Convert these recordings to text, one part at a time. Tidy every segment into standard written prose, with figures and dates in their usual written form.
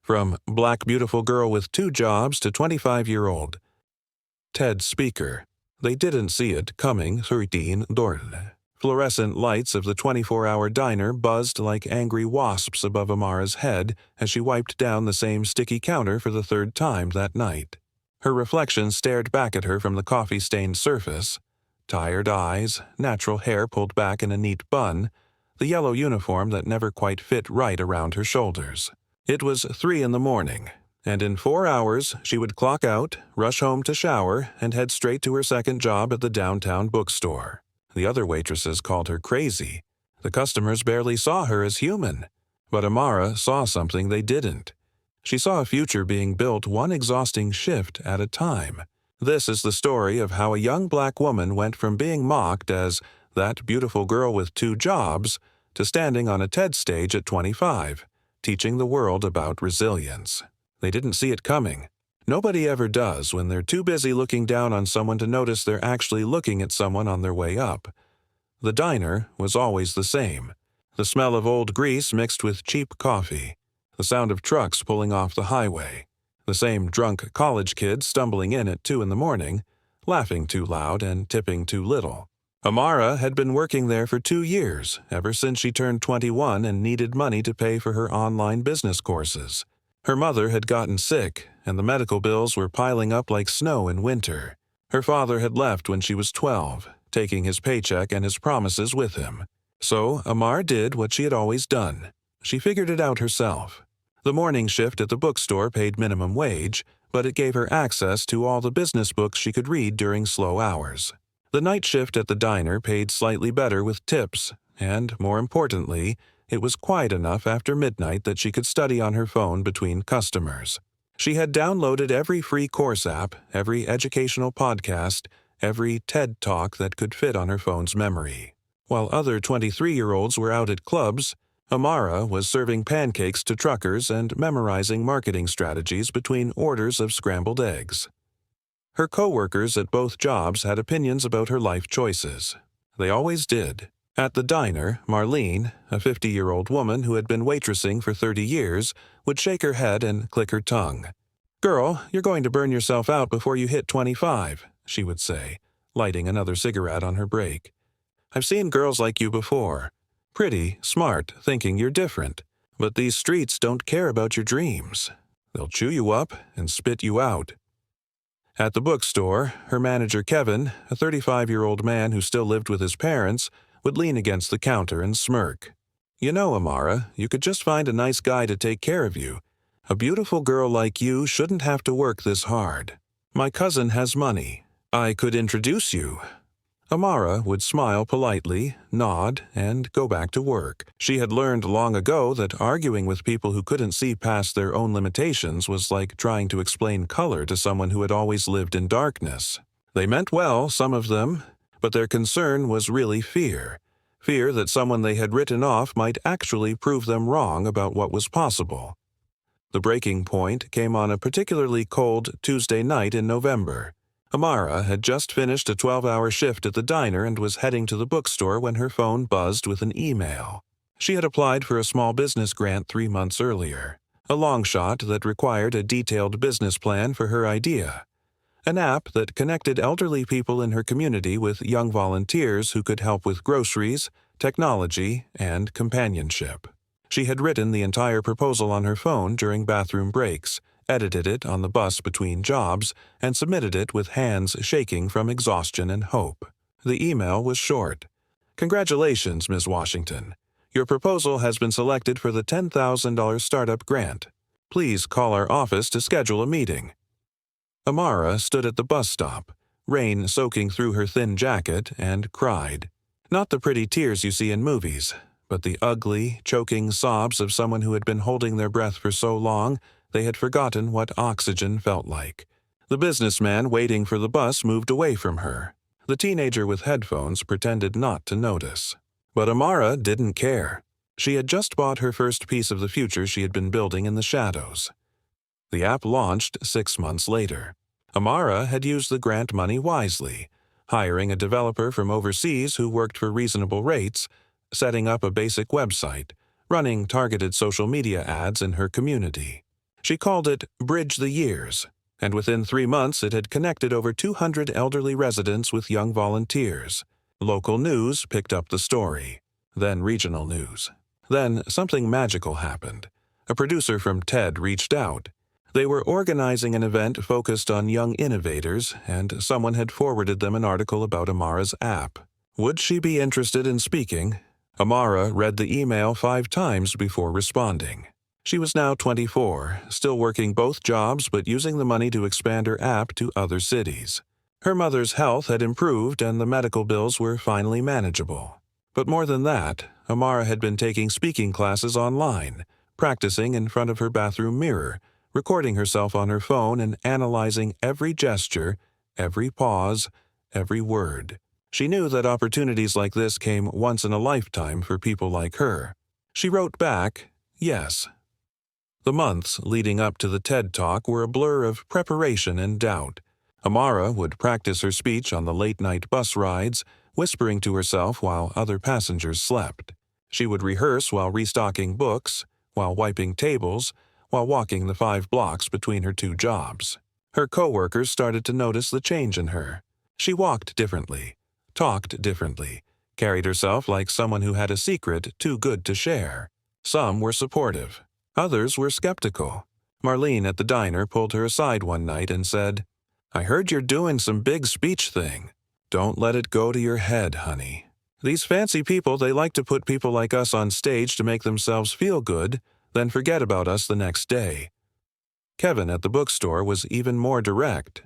From Black Beautiful Girl with 2 Jobs to 25-year-old TED speaker. They didn't see it coming. 13 Dorn. Fluorescent lights of the 24-hour diner buzzed like angry wasps above Amara's head as she wiped down the same sticky counter for the 3rd time that night. Her reflection stared back at her from the coffee-stained surface. Tired eyes, natural hair pulled back in a neat bun, the yellow uniform that never quite fit right around her shoulders. It was 3 in the morning, and in 4 hours she would clock out, rush home to shower, and head straight to her second job at the downtown bookstore. The other waitresses called her crazy. The customers barely saw her as human. But Amara saw something they didn't. She saw a future being built one exhausting shift at a time. This is the story of how a young black woman went from being mocked as that beautiful girl with 2 jobs to standing on a TED stage at 25, teaching the world about resilience. They didn't see it coming. Nobody ever does when they're too busy looking down on someone to notice they're actually looking at someone on their way up. The diner was always the same. The smell of old grease mixed with cheap coffee. The sound of trucks pulling off the highway. The same drunk college kids stumbling in at 2 in the morning, laughing too loud and tipping too little. Amara had been working there for 2 years, ever since she turned 21 and needed money to pay for her online business courses. Her mother had gotten sick, and the medical bills were piling up like snow in winter. Her father had left when she was 12, taking his paycheck and his promises with him. So Amara did what she had always done. She figured it out herself. The morning shift at the bookstore paid minimum wage, but it gave her access to all the business books she could read during slow hours. The night shift at the diner paid slightly better with tips, and, more importantly, it was quiet enough after midnight that she could study on her phone between customers. She had downloaded every free course app, every educational podcast, every TED Talk that could fit on her phone's memory. While other 23-year-olds were out at clubs, Amara was serving pancakes to truckers and memorizing marketing strategies between orders of scrambled eggs. Her coworkers at both jobs had opinions about her life choices. They always did. At the diner, Marlene, a 50-year-old woman who had been waitressing for 30 years, would shake her head and click her tongue. "Girl, you're going to burn yourself out before you hit 25, she would say, lighting another cigarette on her break. "I've seen girls like you before. Pretty, smart, thinking you're different. But these streets don't care about your dreams. They'll chew you up and spit you out." At the bookstore, her manager Kevin, a 35-year-old man who still lived with his parents, would lean against the counter and smirk. "You know, Amara, you could just find a nice guy to take care of you. A beautiful girl like you shouldn't have to work this hard. My cousin has money. I could introduce you." Amara would smile politely, nod, and go back to work. She had learned long ago that arguing with people who couldn't see past their own limitations was like trying to explain color to someone who had always lived in darkness. They meant well, some of them, but their concern was really fear. Fear that someone they had written off might actually prove them wrong about what was possible. The breaking point came on a particularly cold Tuesday night in November. Amara had just finished a 12-hour shift at the diner and was heading to the bookstore when her phone buzzed with an email. She had applied for a small business grant 3 months earlier, a long shot that required a detailed business plan for her idea. An app that connected elderly people in her community with young volunteers who could help with groceries, technology, and companionship. She had written the entire proposal on her phone during bathroom breaks, edited it on the bus between jobs, and submitted it with hands shaking from exhaustion and hope. The email was short. "Congratulations, Ms. Washington. Your proposal has been selected for the $10,000 startup grant. Please call our office to schedule a meeting." Amara stood at the bus stop, rain soaking through her thin jacket, and cried. Not the pretty tears you see in movies, but the ugly, choking sobs of someone who had been holding their breath for so long they had forgotten what oxygen felt like. The businessman waiting for the bus moved away from her. The teenager with headphones pretended not to notice. But Amara didn't care. She had just bought her first piece of the future she had been building in the shadows. The app launched 6 months later. Amara had used the grant money wisely, hiring a developer from overseas who worked for reasonable rates, setting up a basic website, running targeted social media ads in her community. She called it Bridge the Years, and within 3 months it had connected over 200 elderly residents with young volunteers. Local news picked up the story, then regional news. Then something magical happened. A producer from TED reached out. They were organizing an event focused on young innovators, and someone had forwarded them an article about Amara's app. Would she be interested in speaking? Amara read the email 5 times before responding. She was now 24, still working both jobs but using the money to expand her app to other cities. Her mother's health had improved and the medical bills were finally manageable. But more than that, Amara had been taking speaking classes online, practicing in front of her bathroom mirror, recording herself on her phone and analyzing every gesture, every pause, every word. She knew that opportunities like this came once in a lifetime for people like her. She wrote back, yes. The months leading up to the TED Talk were a blur of preparation and doubt. Amara would practice her speech on the late-night bus rides, whispering to herself while other passengers slept. She would rehearse while restocking books, while wiping tables, while walking the 5 blocks between her 2 jobs. Her coworkers started to notice the change in her. She walked differently, talked differently, carried herself like someone who had a secret too good to share. Some were supportive. Others were skeptical. Marlene at the diner pulled her aside one night and said, "I heard you're doing some big speech thing. Don't let it go to your head, honey. These fancy people, they like to put people like us on stage to make themselves feel good, then forget about us the next day." Kevin at the bookstore was even more direct.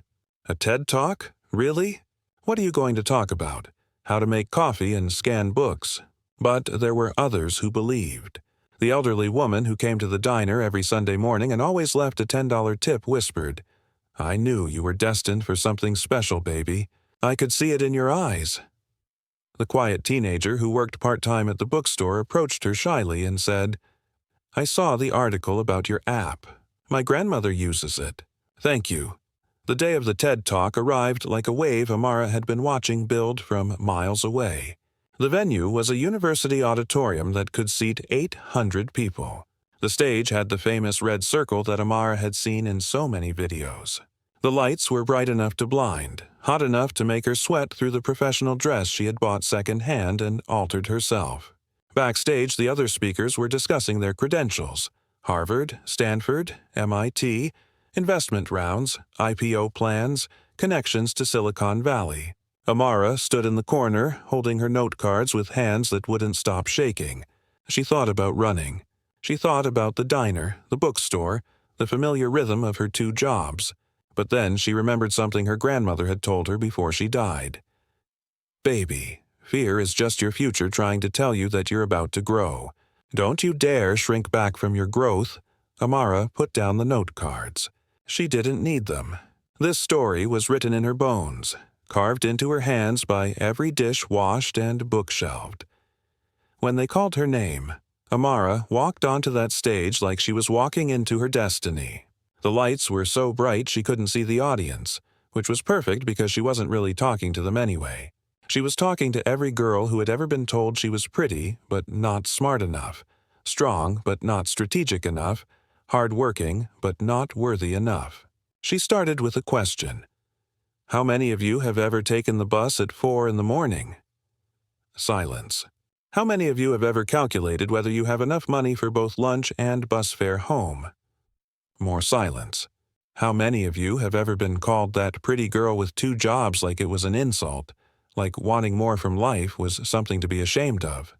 "A TED Talk? Really? What are you going to talk about? How to make coffee and scan books?" But there were others who believed. The elderly woman who came to the diner every Sunday morning and always left a $10 tip whispered, "I knew you were destined for something special, baby. I could see it in your eyes." The quiet teenager who worked part-time at the bookstore approached her shyly and said, "I saw the article about your app. My grandmother uses it. Thank you." The day of the TED Talk arrived like a wave Amara had been watching build from miles away. The venue was a university auditorium that could seat 800 people. The stage had the famous red circle that Amara had seen in so many videos. The lights were bright enough to blind, hot enough to make her sweat through the professional dress she had bought second-hand and altered herself. Backstage, the other speakers were discussing their credentials: Harvard, Stanford, MIT, investment rounds, IPO plans, connections to Silicon Valley. Amara stood in the corner, holding her note cards with hands that wouldn't stop shaking. She thought about running. She thought about the diner, the bookstore, the familiar rhythm of her 2 jobs. But then she remembered something her grandmother had told her before she died. "Baby, fear is just your future trying to tell you that you're about to grow. Don't you dare shrink back from your growth." Amara put down the note cards. She didn't need them. This story was written in her bones, carved into her hands by every dish washed and bookshelved. When they called her name, Amara walked onto that stage like she was walking into her destiny. The lights were so bright she couldn't see the audience, which was perfect because she wasn't really talking to them anyway. She was talking to every girl who had ever been told she was pretty but not smart enough, strong but not strategic enough, hard-working but not worthy enough. She started with a question. "How many of you have ever taken the bus at 4 in the morning?" Silence. "How many of you have ever calculated whether you have enough money for both lunch and bus fare home?" More silence. "How many of you have ever been called that pretty girl with 2 jobs like it was an insult, like wanting more from life was something to be ashamed of?"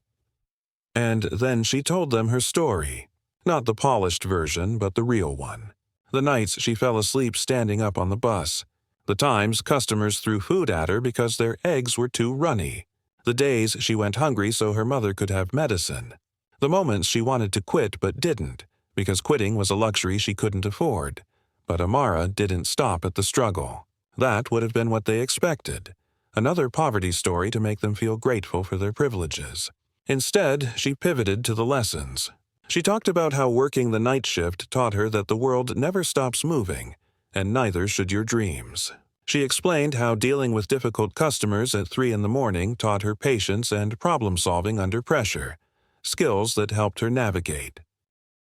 And then she told them her story. Not the polished version, but the real one. The nights she fell asleep standing up on the bus. The times customers threw food at her because their eggs were too runny. The days she went hungry so her mother could have medicine. The moments she wanted to quit but didn't, because quitting was a luxury she couldn't afford. But Amara didn't stop at the struggle. That would have been what they expected. Another poverty story to make them feel grateful for their privileges. Instead, she pivoted to the lessons. She talked about how working the night shift taught her that the world never stops moving, and neither should your dreams. She explained how dealing with difficult customers at 3 in the morning taught her patience and problem-solving under pressure, skills that helped her navigate.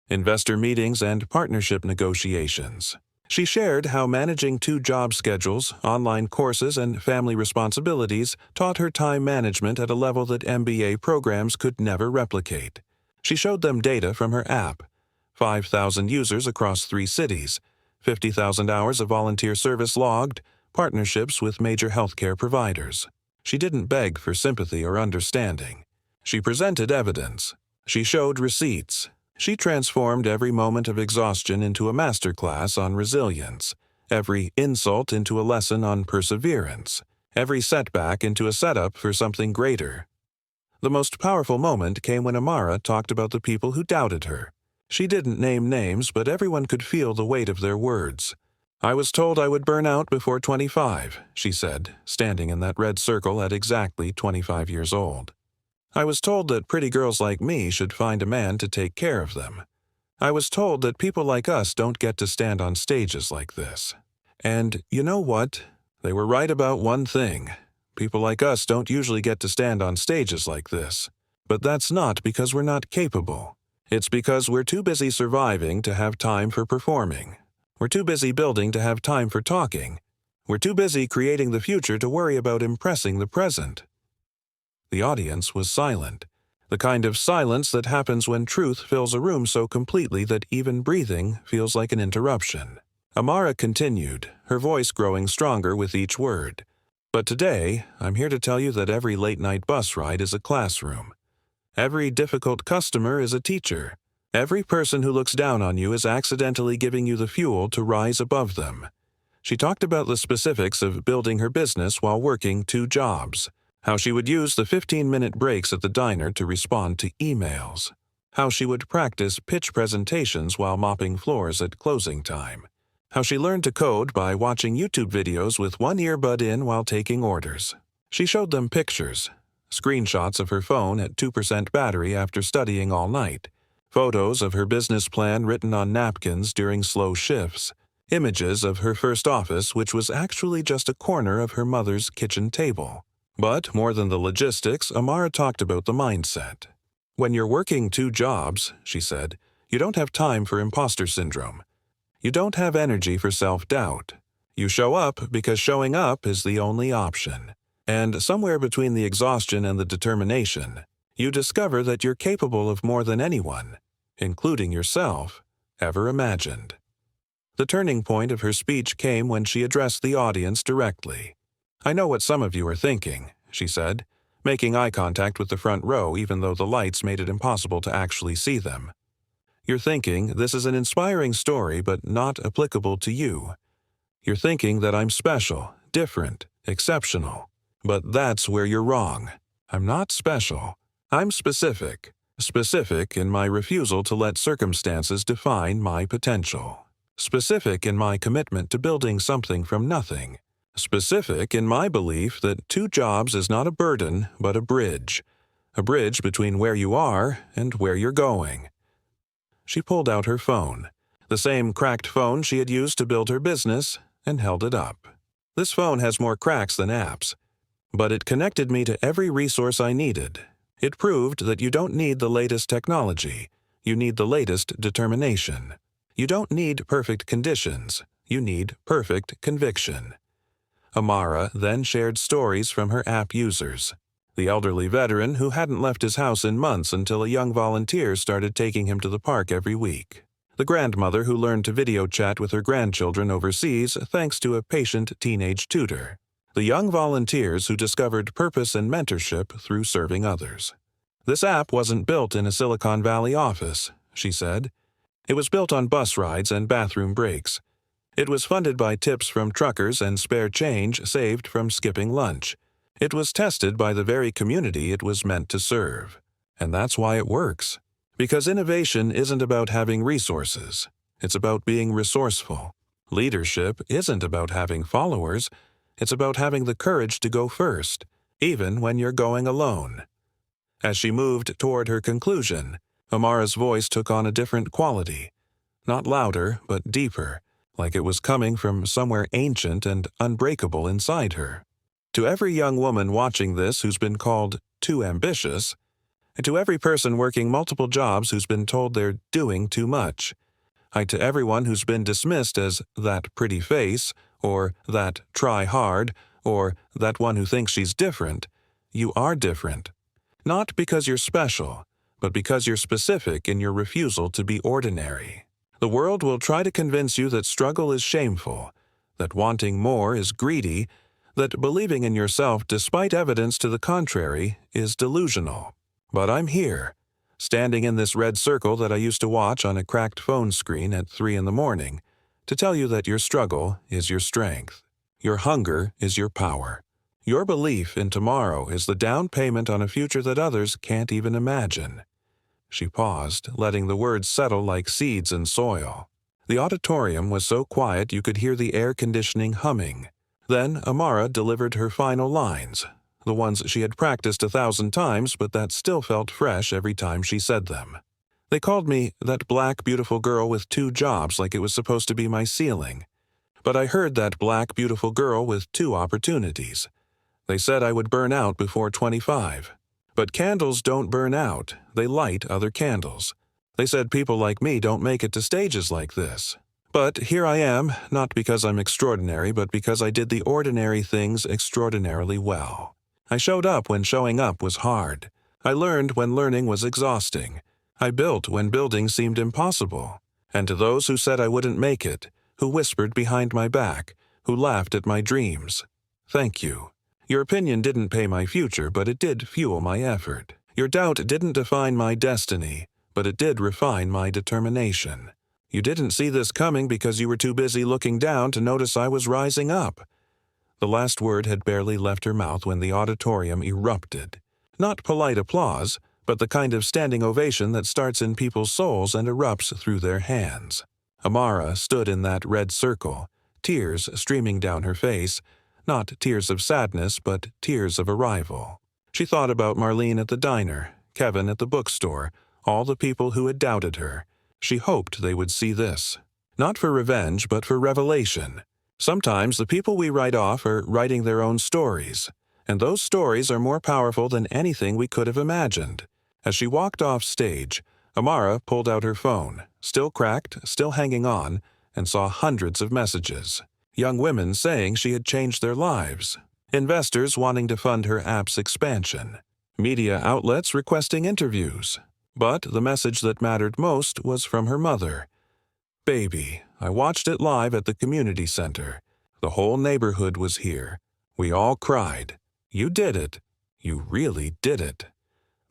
investor meetings, and partnership negotiations. She shared how managing 2 job schedules, online courses, and family responsibilities taught her time management at a level that MBA programs could never replicate. She showed them data from her app: 5,000 users across 3 cities, 50,000 hours of volunteer service logged, partnerships with major healthcare providers. She didn't beg for sympathy or understanding. She presented evidence. She showed receipts. She transformed every moment of exhaustion into a masterclass on resilience, every insult into a lesson on perseverance, every setback into a setup for something greater. The most powerful moment came when Amara talked about the people who doubted her. She didn't name names, but everyone could feel the weight of their words. "I was told I would burn out before 25, she said, standing in that red circle at exactly 25 years old. "I was told that pretty girls like me should find a man to take care of them. I was told that people like us don't get to stand on stages like this. And you know what? They were right about one thing. People like us don't usually get to stand on stages like this. But that's not because we're not capable. It's because we're too busy surviving to have time for performing. We're too busy building to have time for talking. We're too busy creating the future to worry about impressing the present." The audience was silent, the kind of silence that happens when truth fills a room so completely that even breathing feels like an interruption. Amara continued, her voice growing stronger with each word. "But today, I'm here to tell you that every late-night bus ride is a classroom. Every difficult customer is a teacher. Every person who looks down on you is accidentally giving you the fuel to rise above them." She talked about the specifics of building her business while working 2 jobs, how she would use the 15-minute breaks at the diner to respond to emails, how she would practice pitch presentations while mopping floors at closing time, how she learned to code by watching YouTube videos with one earbud in while taking orders. She showed them pictures, screenshots of her phone at 2% battery after studying all night, photos of her business plan written on napkins during slow shifts, images of her first office, which was actually just a corner of her mother's kitchen table. But more than the logistics, Amara talked about the mindset. "When you're working 2 jobs, she said, you don't have time for imposter syndrome. You don't have energy for self-doubt. You show up because showing up is the only option. And somewhere between the exhaustion and the determination, you discover that you're capable of more than anyone, including yourself, ever imagined." The turning point of her speech came when she addressed the audience directly. "I know what some of you are thinking," she said, making eye contact with the front row even though the lights made it impossible to actually see them. "You're thinking this is an inspiring story but not applicable to you. You're thinking that I'm special, different, exceptional. But that's where you're wrong. I'm not special. I'm specific. Specific in my refusal to let circumstances define my potential. Specific in my commitment to building something from nothing. Specific in my belief that 2 jobs is not a burden, but a bridge between where you are and where you're going." She pulled out her phone, the same cracked phone she had used to build her business, and held it up. "This phone has more cracks than apps, but it connected me to every resource I needed. It proved that you don't need the latest technology, you need the latest determination. You don't need perfect conditions, you need perfect conviction." Amara then shared stories from her app users. The elderly veteran who hadn't left his house in months until a young volunteer started taking him to the park every week. The grandmother who learned to video chat with her grandchildren overseas thanks to a patient teenage tutor. The young volunteers who discovered purpose and mentorship through serving others. "This app wasn't built in a Silicon Valley office," she said. "It was built on bus rides and bathroom breaks. It was funded by tips from truckers and spare change saved from skipping lunch. It was tested by the very community it was meant to serve. And that's why it works. Because innovation isn't about having resources. It's about being resourceful. Leadership isn't about having followers. It's about having the courage to go first, even when you're going alone." As she moved toward her conclusion, Amara's voice took on a different quality. Not louder, but deeper, like it was coming from somewhere ancient and unbreakable inside her. To every young woman watching this who's been called too ambitious, And to every person working multiple jobs who's been told they're doing too much. Hi to everyone who's been dismissed as that pretty face, or that try hard, or that one who thinks she's different. You are different. Not because you're special, but because you're specific in your refusal to be ordinary. The world will try to convince you that struggle is shameful, that wanting more is greedy, that believing in yourself despite evidence to the contrary is delusional. But I'm here, standing in this red circle that I used to watch on a cracked phone screen at 3 a.m, to tell you that your struggle is your strength. Your hunger is your power. Your belief in tomorrow is the down payment on a future that others can't even imagine. She paused, letting the words settle like seeds in soil. The auditorium was so quiet you could hear the air conditioning humming. Then Amara delivered her final lines, the ones she had practiced 1,000 times but that still felt fresh every time she said them. They called me that black beautiful girl with 2 jobs like it was supposed to be my ceiling. But I heard that black beautiful girl with 2 opportunities. They said I would burn out before 25. But candles don't burn out, they light other candles. They said people like me don't make it to stages like this. But here I am, not because I'm extraordinary, but because I did the ordinary things extraordinarily well. I showed up when showing up was hard. I learned when learning was exhausting. I built when building seemed impossible. And to those who said I wouldn't make it, who whispered behind my back, who laughed at my dreams, thank you. Your opinion didn't pay my future, but it did fuel my effort. Your doubt didn't define my destiny, but it did refine my determination. You didn't see this coming because you were too busy looking down to notice I was rising up. The last word had barely left her mouth when the auditorium erupted. Not polite applause, but the kind of standing ovation that starts in people's souls and erupts through their hands. Amara stood in that red circle, tears streaming down her face, not tears of sadness, but tears of arrival. She thought about Marlene at the diner, Kevin at the bookstore, all the people who had doubted her. She hoped they would see this. Not for revenge, but for revelation. Sometimes the people we write off are writing their own stories, and those stories are more powerful than anything we could have imagined. As she walked off stage, Amara pulled out her phone, still cracked, still hanging on, and saw hundreds of messages. Young women saying she had changed their lives. Investors wanting to fund her app's expansion. Media outlets requesting interviews. But the message that mattered most was from her mother. Baby, I watched it live at the community center. The whole neighborhood was here. We all cried. You did it. You really did it.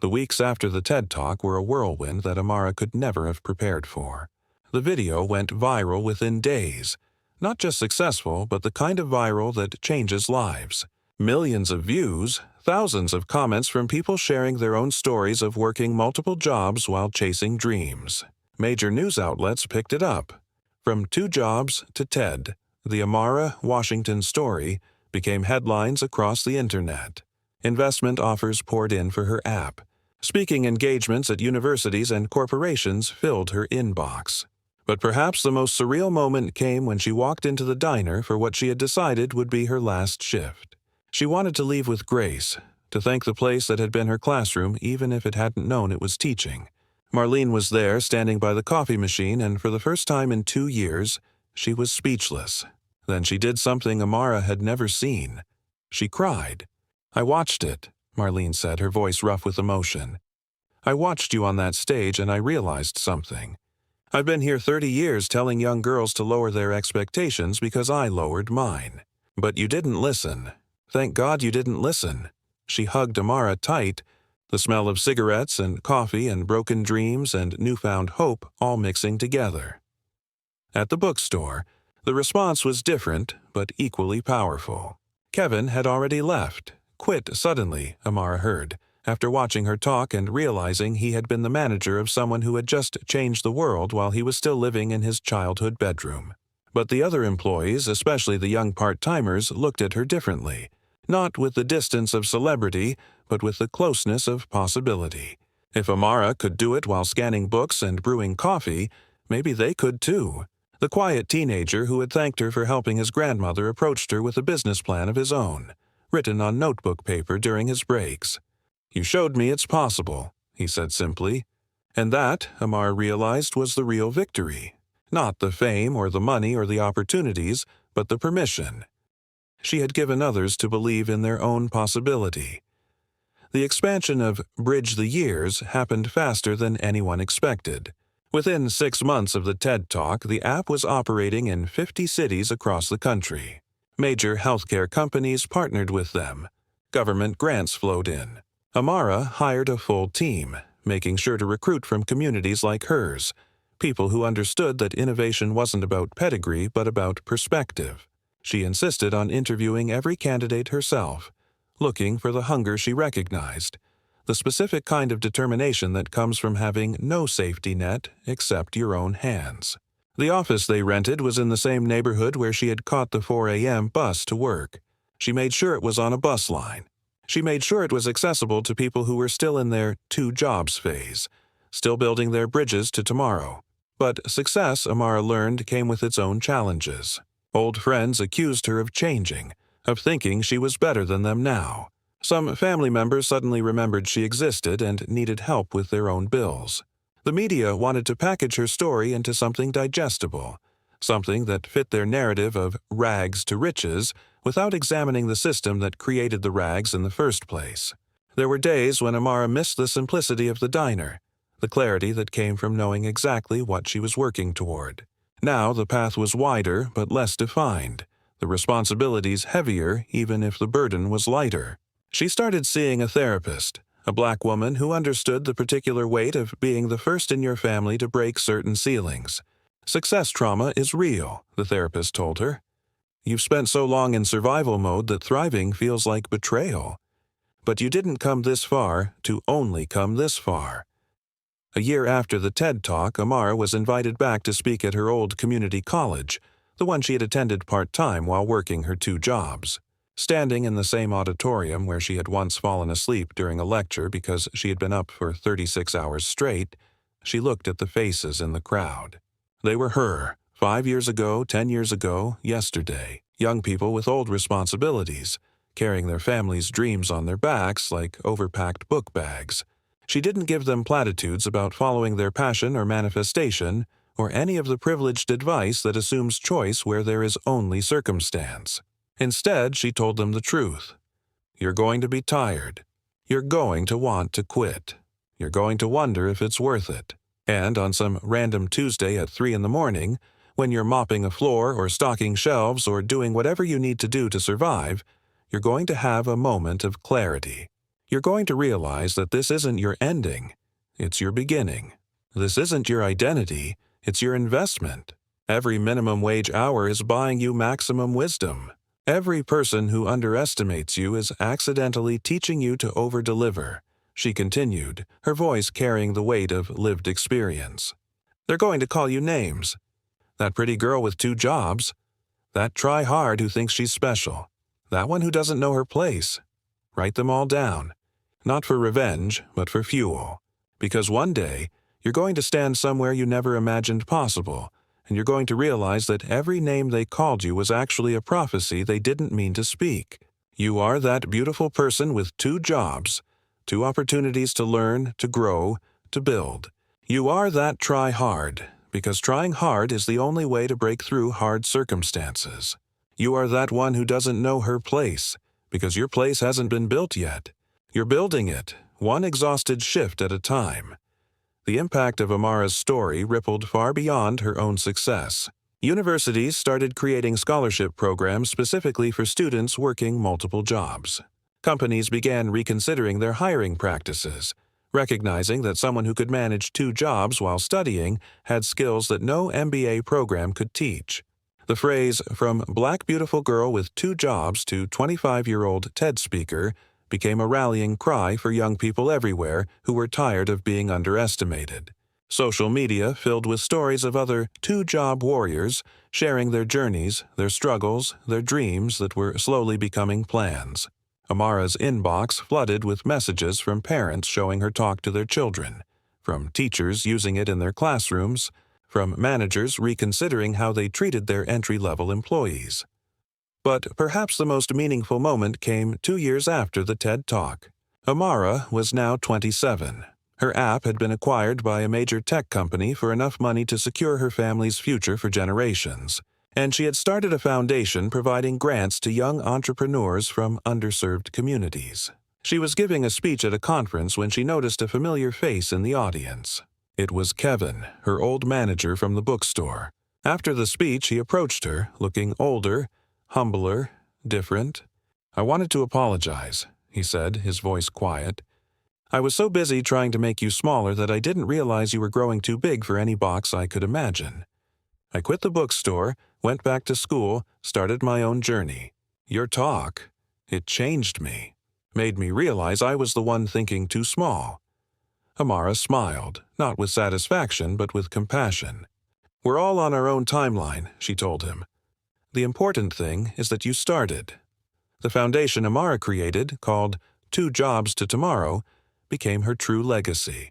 The weeks after the TED Talk were a whirlwind that Amara could never have prepared for. The video went viral within days. Not just successful, but the kind of viral that changes lives. Millions of views, thousands of comments from people sharing their own stories of working multiple jobs while chasing dreams. Major news outlets picked it up. From 2 jobs to TED, the Amara Washington story became headlines across the internet. Investment offers poured in for her app. Speaking engagements at universities and corporations filled her inbox. But perhaps the most surreal moment came when she walked into the diner for what she had decided would be her last shift. She wanted to leave with grace, to thank the place that had been her classroom even if it hadn't known it was teaching. Marlene was there, standing by the coffee machine, and for the first time in 2 years, she was speechless. Then she did something Amara had never seen. She cried. I watched it, Marlene said, her voice rough with emotion. I watched you on that stage and I realized something. I've been here 30 years telling young girls to lower their expectations because I lowered mine. But you didn't listen. Thank God you didn't listen. She hugged Amara tight, the smell of cigarettes and coffee and broken dreams and newfound hope all mixing together. At the bookstore, the response was different but equally powerful. Kevin had already left, quit suddenly, Amara heard, after watching her talk and realizing he had been the manager of someone who had just changed the world while he was still living in his childhood bedroom. But the other employees, especially the young part-timers, looked at her differently, not with the distance of celebrity, but with the closeness of possibility. If Amara could do it while scanning books and brewing coffee, maybe they could too. The quiet teenager who had thanked her for helping his grandmother approached her with a business plan of his own, written on notebook paper during his breaks. You showed me it's possible. he said simply. And that, Amara realized, was the real victory. Not the fame or the money or the opportunities, but the permission. She had given others to believe in their own possibility. The expansion of Bridge the Years happened faster than anyone expected. Within 6 months of the TED Talk, the app was operating in 50 cities across the country. Major healthcare companies partnered with them. Government grants flowed in. Amara hired a full team, making sure to recruit from communities like hers, people who understood that innovation wasn't about pedigree but about perspective. She insisted on interviewing every candidate herself, looking for the hunger she recognized, the specific kind of determination that comes from having no safety net except your own hands. The office they rented was in the same neighborhood where she had caught the 4 a.m. bus to work. She made sure it was on a bus line. She made sure it was accessible to people who were still in their two jobs phase, still building their bridges to tomorrow. But success, Amara learned, came with its own challenges. Old friends accused her of changing, of thinking she was better than them now. Some family members suddenly remembered she existed and needed help with their own bills. The media wanted to package her story into something digestible, something that fit their narrative of rags to riches without examining the system that created the rags in the first place. There were days when Amara missed the simplicity of the diner, the clarity that came from knowing exactly what she was working toward. Now the path was wider but less defined, the responsibilities heavier even if the burden was lighter. She started seeing a therapist, a black woman who understood the particular weight of being the first in your family to break certain ceilings. Success trauma is real, the therapist told her. You've spent so long in survival mode that thriving feels like betrayal. But you didn't come this far to only come this far. A year after the TED Talk, Amara was invited back to speak at her old community college, the one she had attended part-time while working her two jobs. Standing in the same auditorium where she had once fallen asleep during a lecture because she had been up for 36 hours straight, she looked at the faces in the crowd. They were her, 5 years ago, 10 years ago, yesterday. Young people with old responsibilities, carrying their families' dreams on their backs like overpacked book bags. She didn't give them platitudes about following their passion or manifestation, or any of the privileged advice that assumes choice where there is only circumstance. Instead, she told them the truth. You're going to be tired. You're going to want to quit. You're going to wonder if it's worth it. And on some random Tuesday at 3 in the morning, when you're mopping a floor or stocking shelves or doing whatever you need to do to survive, you're going to have a moment of clarity. You're going to realize that this isn't your ending. It's your beginning. This isn't your identity. It's your investment. Every minimum wage hour is buying you maximum wisdom. Every person who underestimates you is accidentally teaching you to over-deliver, she continued, her voice carrying the weight of lived experience. They're going to call you names. That pretty girl with 2 jobs. That try-hard who thinks she's special. That one who doesn't know her place. Write them all down. Not for revenge, but for fuel. Because one day, you're going to stand somewhere you never imagined possible, and you're going to realize that every name they called you was actually a prophecy they didn't mean to speak. You are that beautiful person with 2 jobs, 2 opportunities to learn, to grow, to build. You are that try hard, because trying hard is the only way to break through hard circumstances. You are that one who doesn't know her place, because your place hasn't been built yet. You're building it, one exhausted shift at a time. The impact of Amara's story rippled far beyond her own success. Universities started creating scholarship programs specifically for students working multiple jobs. Companies began reconsidering their hiring practices, recognizing that someone who could manage 2 jobs while studying had skills that no MBA program could teach. The phrase, from black beautiful girl with 2 jobs to 25-year-old TED speaker, became a rallying cry for young people everywhere who were tired of being underestimated. Social media filled with stories of other 2-job warriors sharing their journeys, their struggles, their dreams that were slowly becoming plans. Amara's inbox flooded with messages from parents showing her talk to their children, from teachers using it in their classrooms, from managers reconsidering how they treated their entry-level employees. But perhaps the most meaningful moment came 2 years after the TED Talk. Amara was now 27. Her app had been acquired by a major tech company for enough money to secure her family's future for generations, and she had started a foundation providing grants to young entrepreneurs from underserved communities. She was giving a speech at a conference when she noticed a familiar face in the audience. It was Kevin, her old manager from the bookstore. After the speech, he approached her, looking older, humbler, different. "I wanted to apologize," he said, his voice quiet. "I was so busy trying to make you smaller that I didn't realize you were growing too big for any box I could imagine. I quit the bookstore, went back to school, started my own journey. Your talk, it changed me, made me realize I was the one thinking too small." Amara smiled, not with satisfaction but with compassion. "We're all on our own timeline," she told him. "The important thing is that you started." The foundation Amara created, called 2 Jobs to Tomorrow, became her true legacy.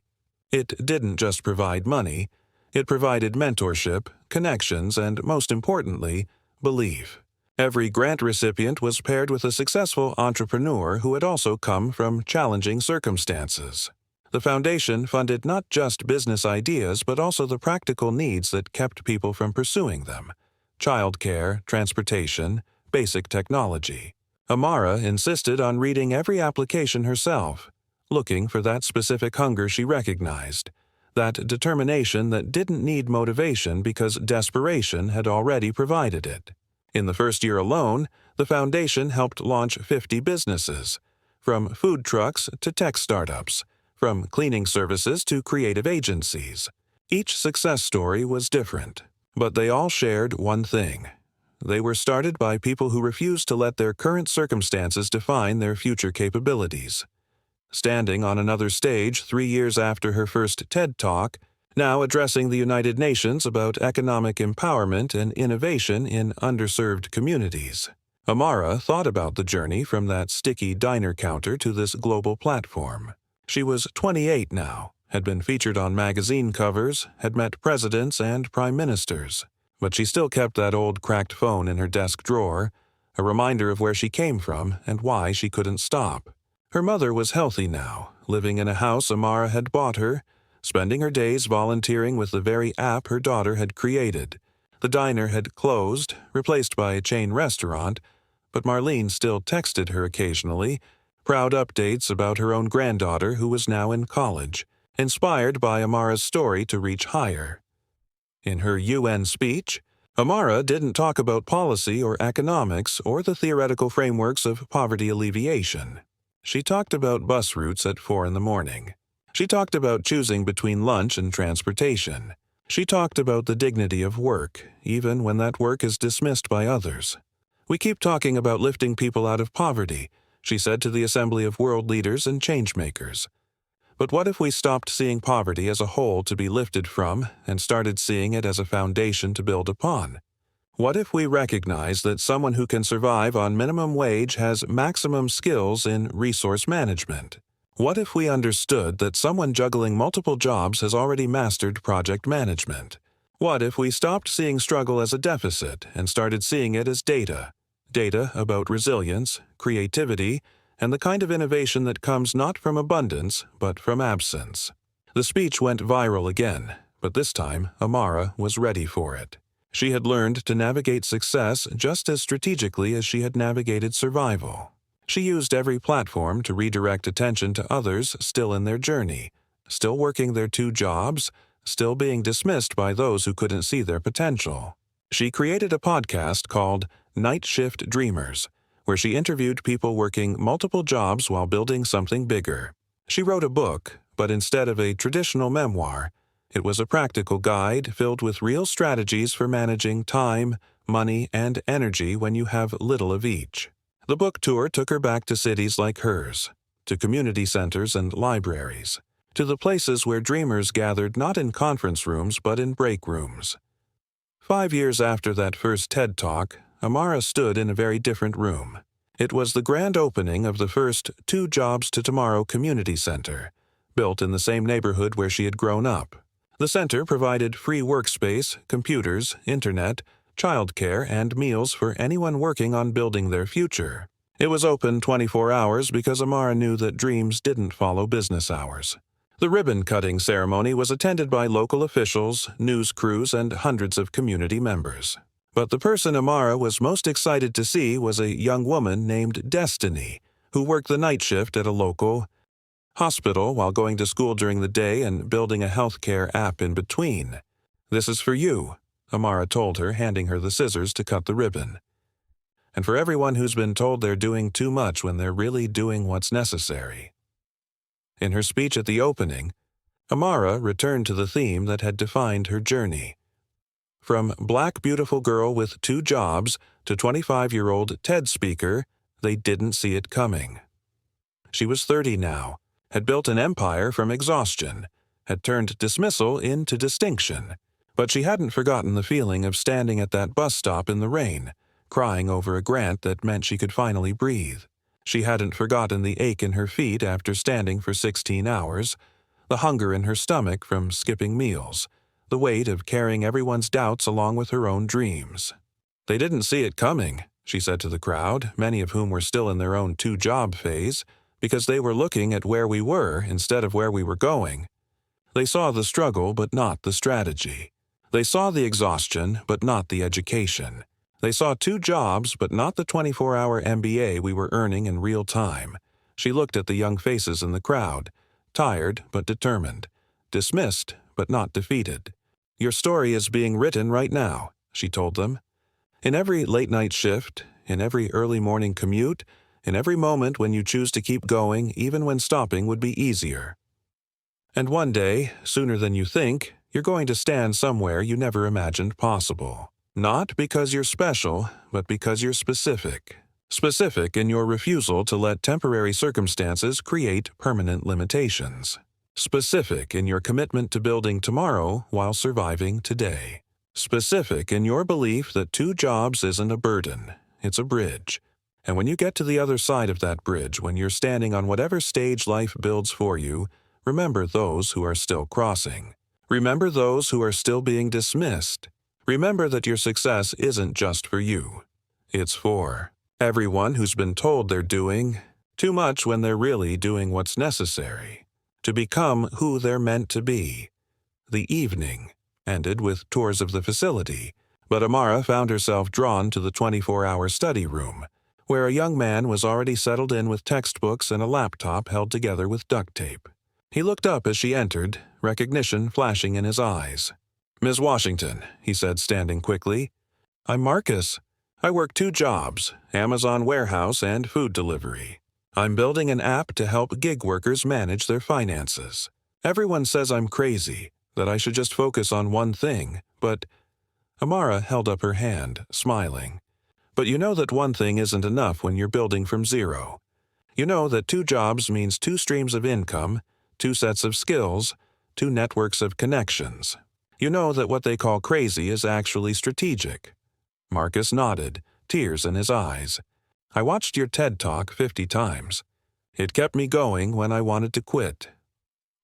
It didn't just provide money, it provided mentorship, connections, and, most importantly, belief. Every grant recipient was paired with a successful entrepreneur who had also come from challenging circumstances. The foundation funded not just business ideas but also the practical needs that kept people from pursuing them: childcare, transportation, basic technology. Amara insisted on reading every application herself, looking for that specific hunger she recognized, that determination that didn't need motivation because desperation had already provided it. In the first year alone, the foundation helped launch 50 businesses, from food trucks to tech startups, from cleaning services to creative agencies. Each success story was different, but they all shared one thing. They were started by people who refused to let their current circumstances define their future capabilities. Standing on another stage 3 years after her first TED Talk, now addressing the United Nations about economic empowerment and innovation in underserved communities, Amara thought about the journey from that sticky diner counter to this global platform. She was 28 now, had been featured on magazine covers, had met presidents and prime ministers, but she still kept that old cracked phone in her desk drawer, a reminder of where she came from and why she couldn't stop. Her mother was healthy now, living in a house Amara had bought her, spending her days volunteering with the very app her daughter had created. The diner had closed, replaced by a chain restaurant, but Marlene still texted her occasionally, proud updates about her own granddaughter who was now in college, inspired by Amara's story to reach higher. In her UN speech, Amara didn't talk about policy or economics or the theoretical frameworks of poverty alleviation. She talked about bus routes at 4 in the morning. She talked about choosing between lunch and transportation. She talked about the dignity of work, even when that work is dismissed by others. "We keep talking about lifting people out of poverty," she said to the Assembly of World Leaders and Changemakers. "But what if we stopped seeing poverty as a whole to be lifted from and started seeing it as a foundation to build upon? What if we recognize that someone who can survive on minimum wage has maximum skills in resource management? What if we understood that someone juggling multiple jobs has already mastered project management? What if we stopped seeing struggle as a deficit and started seeing it as data? Data about resilience, creativity, and the kind of innovation that comes not from abundance but from absence." The speech went viral again, but this time Amara was ready for it. She had learned to navigate success just as strategically as she had navigated survival. She used every platform to redirect attention to others still in their journey, still working their 2 jobs, still being dismissed by those who couldn't see their potential. She created a podcast called Night Shift Dreamers, where she interviewed people working multiple jobs while building something bigger. She wrote a book, but instead of a traditional memoir, it was a practical guide filled with real strategies for managing time, money, and energy when you have little of each. The book tour took her back to cities like hers, to community centers and libraries, to the places where dreamers gathered not in conference rooms but in break rooms. 5 years after that first TED Talk, Amara stood in a very different room. It was the grand opening of the first 2 Jobs to Tomorrow Community Center, built in the same neighborhood where she had grown up. The center provided free workspace, computers, internet, childcare, and meals for anyone working on building their future. It was open 24 hours because Amara knew that dreams didn't follow business hours. The ribbon-cutting ceremony was attended by local officials, news crews, and hundreds of community members. But the person Amara was most excited to see was a young woman named Destiny, who worked the night shift at a local hospital while going to school during the day and building a healthcare app in between. "This is for you," Amara told her, handing her the scissors to cut the ribbon. "And for everyone who's been told they're doing too much when they're really doing what's necessary." In her speech at the opening, Amara returned to the theme that had defined her journey. From black beautiful girl with 2 jobs to 25-year-old TED speaker, they didn't see it coming. She was 30 now, had built an empire from exhaustion, had turned dismissal into distinction. But she hadn't forgotten the feeling of standing at that bus stop in the rain, crying over a grant that meant she could finally breathe. She hadn't forgotten the ache in her feet after standing for 16 hours, the hunger in her stomach from skipping meals, the weight of carrying everyone's doubts along with her own dreams. "They didn't see it coming," she said to the crowd, many of whom were still in their own 2-job phase, "because they were looking at where we were instead of where we were going. They saw the struggle but not the strategy. They saw the exhaustion but not the education. They saw 2 jobs but not the 24-hour MBA we were earning in real time." She looked at the young faces in the crowd, tired but determined, dismissed but not defeated. "Your story is being written right now," she told them. "In every late-night shift, in every early morning commute, in every moment when you choose to keep going even when stopping would be easier. And one day, sooner than you think, you're going to stand somewhere you never imagined possible. Not because you're special, but because you're specific. Specific in your refusal to let temporary circumstances create permanent limitations. Specific in your commitment to building tomorrow while surviving today. Specific in your belief that 2 jobs isn't a burden, it's a bridge. And when you get to the other side of that bridge, when you're standing on whatever stage life builds for you, remember those who are still crossing. Remember those who are still being dismissed. Remember that your success isn't just for you. It's for everyone who's been told they're doing too much when they're really doing what's necessary to become who they're meant to be." The evening ended with tours of the facility, but Amara found herself drawn to the 24-hour study room, where a young man was already settled in with textbooks and a laptop held together with duct tape. He looked up as she entered, recognition flashing in his eyes. "Ms. Washington," he said, standing quickly. "I'm Marcus. I work 2 jobs, Amazon warehouse and food delivery. I'm building an app to help gig workers manage their finances. Everyone says I'm crazy, that I should just focus on one thing, but—" Amara held up her hand, smiling. "But you know that one thing isn't enough when you're building from zero. You know that 2 jobs means 2 streams of income, 2 sets of skills, 2 networks of connections. You know that what they call crazy is actually strategic." Marcus nodded, tears in his eyes. "I watched your TED Talk 50 times. It kept me going when I wanted to quit."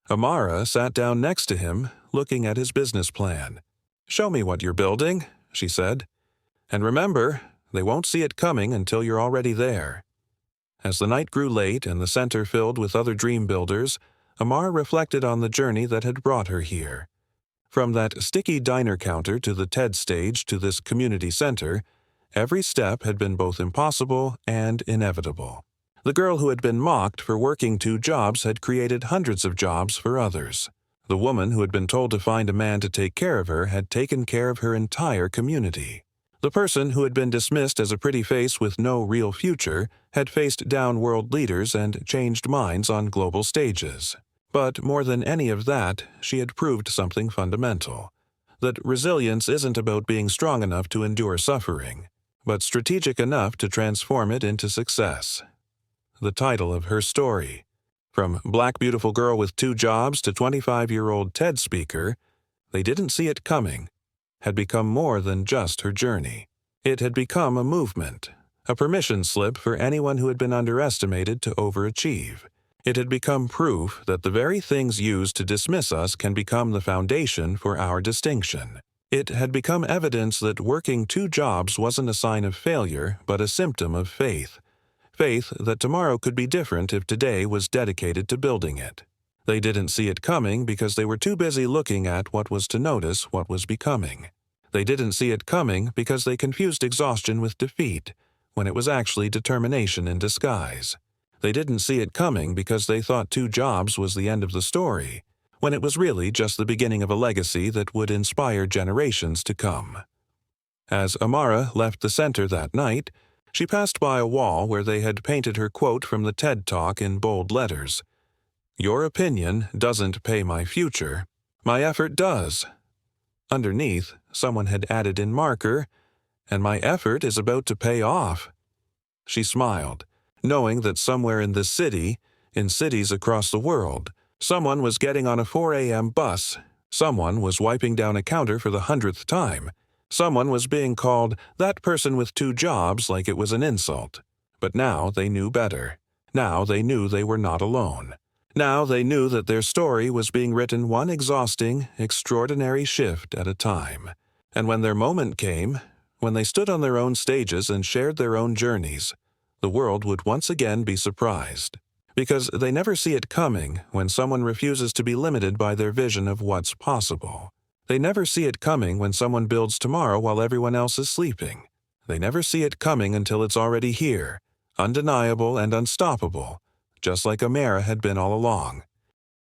Amara sat down next to him, looking at his business plan. "Show me what you're building," she said. "And remember, they won't see it coming until you're already there." As the night grew late and the center filled with other dream builders, Amara reflected on the journey that had brought her here. From that sticky diner counter to the TED stage to this community center, every step had been both impossible and inevitable. The girl who had been mocked for working 2 jobs had created hundreds of jobs for others. The woman who had been told to find a man to take care of her had taken care of her entire community. The person who had been dismissed as a pretty face with no real future had faced down world leaders and changed minds on global stages. But more than any of that, she had proved something fundamental. That resilience isn't about being strong enough to endure suffering, but strategic enough to transform it into success. The title of her story, From Black Beautiful Girl with 2 Jobs to 25-year-old TED Speaker, They Didn't See It Coming, had become more than just her journey. It had become a movement, a permission slip for anyone who had been underestimated to overachieve. It had become proof that the very things used to dismiss us can become the foundation for our distinction. It had become evidence that working 2 jobs wasn't a sign of failure, but a symptom of faith. Faith that tomorrow could be different if today was dedicated to building it. They didn't see it coming because they were too busy looking at what was to notice what was becoming. They didn't see it coming because they confused exhaustion with defeat, when it was actually determination in disguise. They didn't see it coming because they thought 2 jobs was the end of the story, when it was really just the beginning of a legacy that would inspire generations to come. As Amara left the center that night, she passed by a wall where they had painted her quote from the TED Talk in bold letters. "Your opinion doesn't pay my future. My effort does." Underneath, someone had added in marker, "And my effort is about to pay off." She smiled, knowing that somewhere in this city, in cities across the world, someone was getting on a 4 a.m. bus, someone was wiping down a counter for the 100th time, someone was being called that person with 2 jobs like it was an insult. But now they knew better. Now they knew they were not alone. Now they knew that their story was being written one exhausting, extraordinary shift at a time. And when their moment came, when they stood on their own stages and shared their own journeys, the world would once again be surprised. Because they never see it coming when someone refuses to be limited by their vision of what's possible. They never see it coming when someone builds tomorrow while everyone else is sleeping. They never see it coming until it's already here, undeniable and unstoppable, just like Amara had been all along.